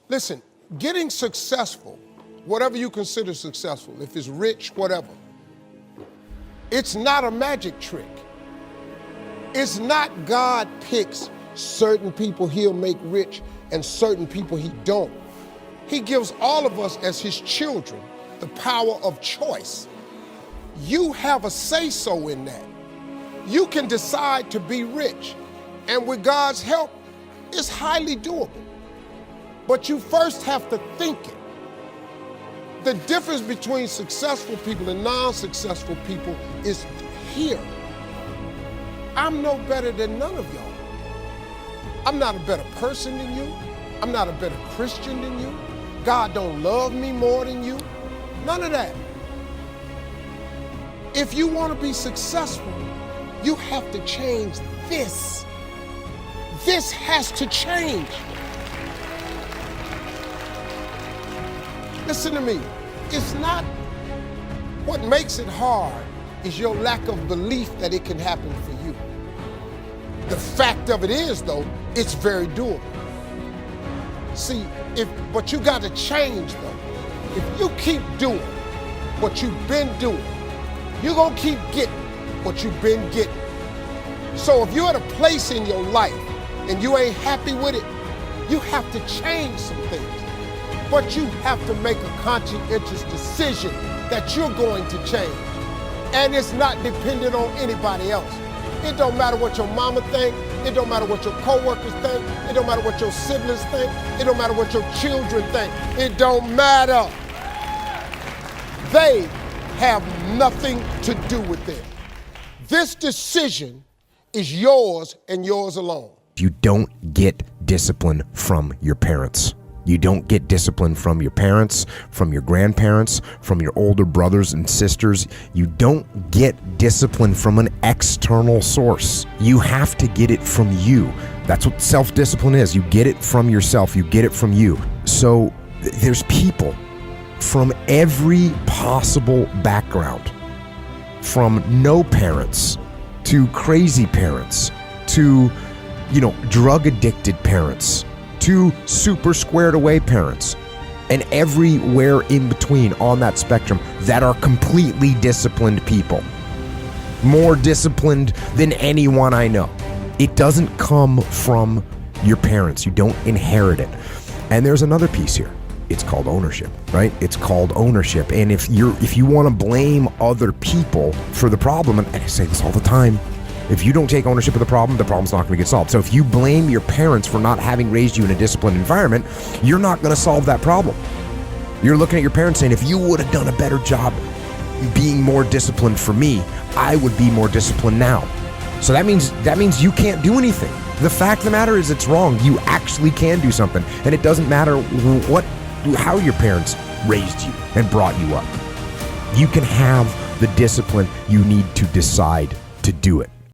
Listen, getting successful, whatever you consider successful, if it's rich, whatever, it's not a magic trick. It's not God picks certain people he'll make rich and certain people he don't. He gives all of us as his children the power of choice. You have a say-so in that. You can decide to be rich, and with God's help, it's highly doable. But you first have to think it. The difference between successful people and non-successful people is here. I'm no better than none of y'all. I'm not a better person than you. I'm not a better Christian than you. God don't love me more than you. None of that. If you want to be successful, you have to change this. This has to change. Listen to me. It's not what makes it hard is your lack of belief that it can happen for you. The fact of it is, though, it's very doable. See, but you got to change, though. If you keep doing what you've been doing, you're going to keep getting what you've been getting. So if you're at a place in your life and you ain't happy with it, you have to change some things. But you have to make a conscientious decision that you're going to change. And it's not dependent on anybody else. It don't matter what your mama think. It don't matter what your coworkers think. It don't matter what your siblings think. It don't matter what your children think. It don't matter. They have nothing to do with it. This decision is yours and yours alone. You don't get discipline from your parents. You don't get discipline from your parents, from your grandparents, from your older brothers and sisters. You don't get discipline from an external source. You have to get it from you. That's what self-discipline is. You get it from yourself. You get it from you. So there's people from every possible background, from no parents to crazy parents to, drug addicted parents to super squared away parents, and everywhere in between on that spectrum that are completely disciplined people. More disciplined than anyone I know. It doesn't come from your parents. You don't inherit it. And there's another piece here. It's called ownership, right? It's called ownership. And if you want to blame other people for the problem, and I say this all the time, if you don't take ownership of the problem's not going to get solved. So if you blame your parents for not having raised you in a disciplined environment, you're not going to solve that problem. You're looking at your parents saying, if you would have done a better job being more disciplined for me, I would be more disciplined now. So that means you can't do anything. The fact of the matter is it's wrong. You actually can do something. And it doesn't matter how your parents raised you and brought you up. You can have the discipline you need to decide to do it.